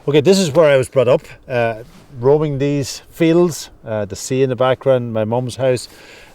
Okay, this is where I was brought up, roaming these fields. The sea in the background. My mum's house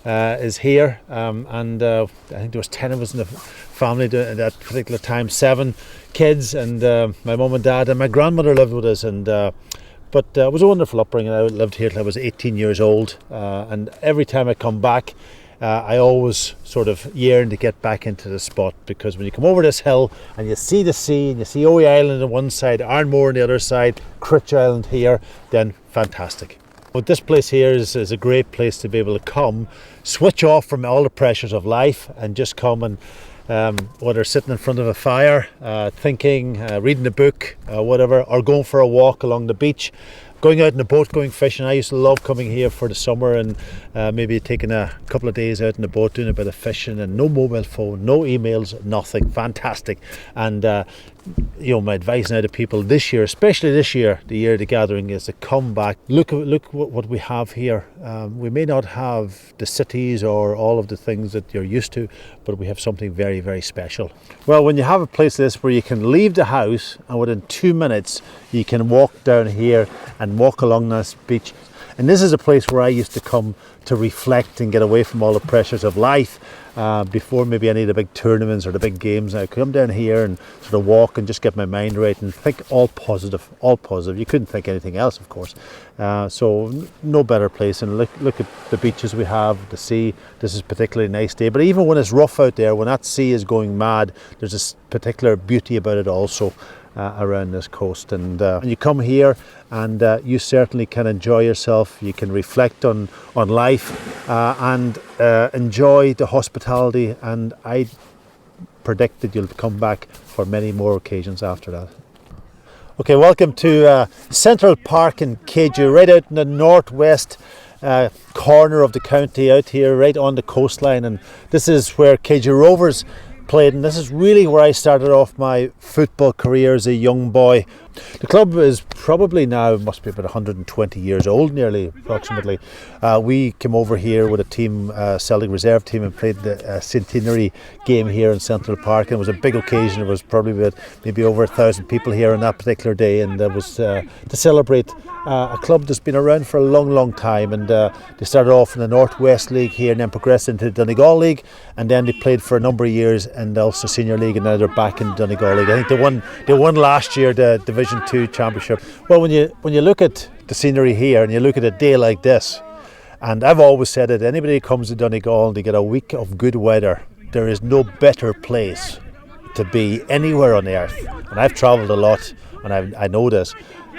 is here, and I think there was 10 of us in the family at that particular time, 7 kids, and my mum and dad, and my grandmother lived with us. And but it was a wonderful upbringing. I lived here till I was 18 years old, and every time I come back, I always sort of yearn to get back into the spot, because when you come over this hill and you see the sea and you see Owie Island on one side, Arnmore on the other side, Critch Island here, then fantastic. But this place here is a great place to be able to come, switch off from all the pressures of life, and just come and whether sitting in front of a fire, thinking, reading a book, whatever, or going for a walk along the beach, going out in a boat, going fishing. I used to love coming here for the summer and maybe taking a couple of days out in the boat, doing a bit of fishing, and no mobile phone, no emails, nothing. Fantastic. And my advice now to people this year, especially this year, the year of the gathering, is to come back. Look what we have here. We may not have the cities or all of the things that you're used to, but we have something very, very special. Well, when you have a place like this where you can leave the house and within 2 minutes you can walk down here and walk along this beach. And this is a place where I used to come to reflect and get away from all the pressures of life before maybe any of the big tournaments or the big games. I come down here and sort of walk and just get my mind right and think all positive, all positive. You couldn't think anything else, of course. So no better place. And look at the beaches we have, the sea. This is a particularly nice day. But even when it's rough out there, when that sea is going mad, there's this particular beauty about it also. Around this coast, and you come here and you certainly can enjoy yourself. You can reflect on life and enjoy the hospitality, and I predict that you'll come back for many more occasions after that. Okay, welcome to Central Park in Keju, right out in the northwest corner of the county, out here right on the coastline, and this is where Keju Rovers played, and this is really where I started off my football career as a young boy. The club is probably now, must be about 120 years old, nearly, approximately. We came over here with a team, Celtic reserve team, and played the centenary game here in Central Park, and it was a big occasion. It was probably about maybe over 1,000 people here on that particular day, and it was to celebrate a club that's been around for a long, long time. And they started off in the Northwest League here and then progressed into the Donegal League, and then they played for a number of years in the Ulster Senior League, and now they're back in Donegal League. I think they won last year the Division 2 Championship. Well, when you look at the scenery here and you look at a day like this, and I've always said that anybody who comes to Donegal and they get a week of good weather, there is no better place to be anywhere on earth. And I've travelled a lot, and I know this,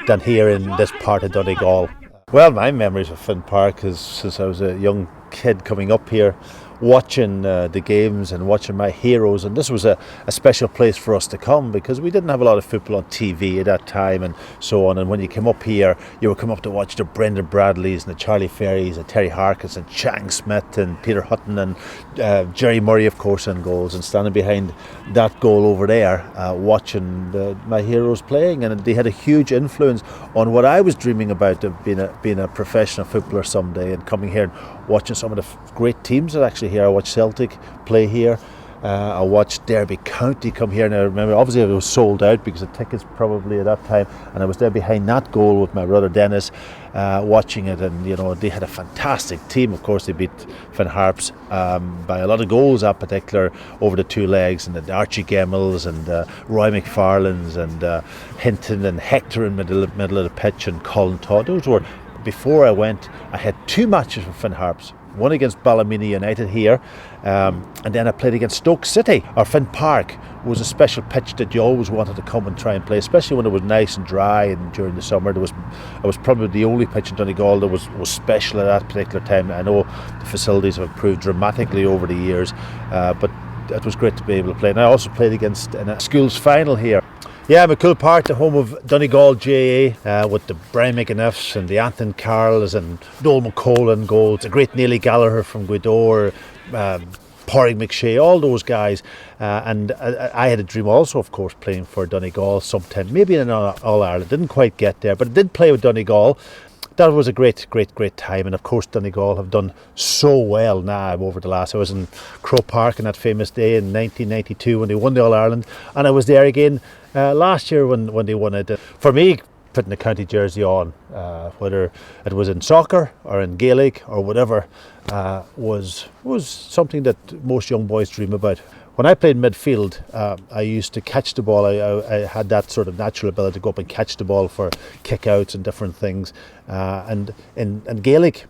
than here in this part of Donegal. Well, my memories of Finn Park is since I was a young kid coming up here, watching the games and watching my heroes, and this was a special place for us to come because we didn't have a lot of football on TV at that time and so on. And when you came up here, you would come up to watch the Brendan Bradleys and the Charlie Ferries and Terry Harkins and Chang Smith and Peter Hutton and Jerry Murray, of course, in goals, and standing behind that goal over there watching my heroes playing. And they had a huge influence on what I was dreaming about, of being a professional footballer someday, and coming here and watching some of the great teams that actually here. I watched Celtic play here. I watched Derby County come here, and I remember obviously it was sold out because the tickets probably at that time, and I was there behind that goal with my brother Dennis watching it, and they had a fantastic team. Of course, they beat Finn Harps by a lot of goals that particular over the 2 legs, and the Archie Gemmels and Roy McFarlane's and Hinton and Hector in the middle of the pitch, and Colin Todd. Those were, before I went, I had 2 matches with Finn Harps. One against Ballymena United here, and then I played against Stoke City. Or Finn Park was a special pitch that you always wanted to come and try and play, especially when it was nice and dry, and during the summer. It was probably the only pitch in Donegal that was special at that particular time. I know the facilities have improved dramatically over the years, but it was great to be able to play. And I also played against in a schools final here. Yeah, McCool Park, the home of Donegal GAA, with the Brian McAniffs and the Anthony Carrolls and Noel McCollin goals, the great Neely Gallagher from Gweedore, Porrig McShea, all those guys. And I had a dream also, of course, playing for Donegal sometime, maybe in All-Ireland. Didn't quite get there, but I did play with Donegal. That was a great time, and of course Donegal have done so well now over the last. I was in Croke Park on that famous day in 1992 when they won the All-Ireland, and I was there again last year when they won it. For me, putting the county jersey on, whether it was in soccer or in Gaelic or whatever, was something that most young boys dream about. When I played midfield, I used to catch the ball. I had that sort of natural ability to go up and catch the ball for kick-outs and different things. And in Gaelic,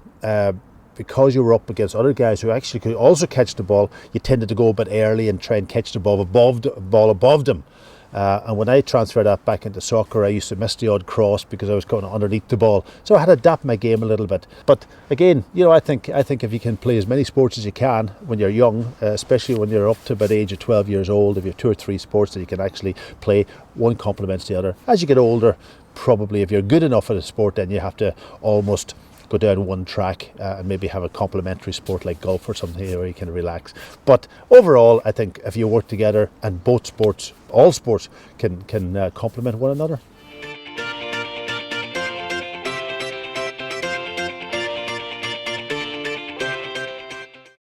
because you were up against other guys who actually could also catch the ball, you tended to go a bit early and try and catch the ball above them. And when I transferred that back into soccer, I used to miss the odd cross because I was going underneath the ball. So I had to adapt my game a little bit. But again, I think if you can play as many sports as you can when you're young, especially when you're up to about the age of 12 years old, if you have 2 or 3 sports that you can actually play, one complements the other. As you get older, probably if you're good enough at a sport, then you have to almost go down one track and maybe have a complementary sport like golf or something where you can relax. But overall, I think if you work together and both sports, all sports can complement one another.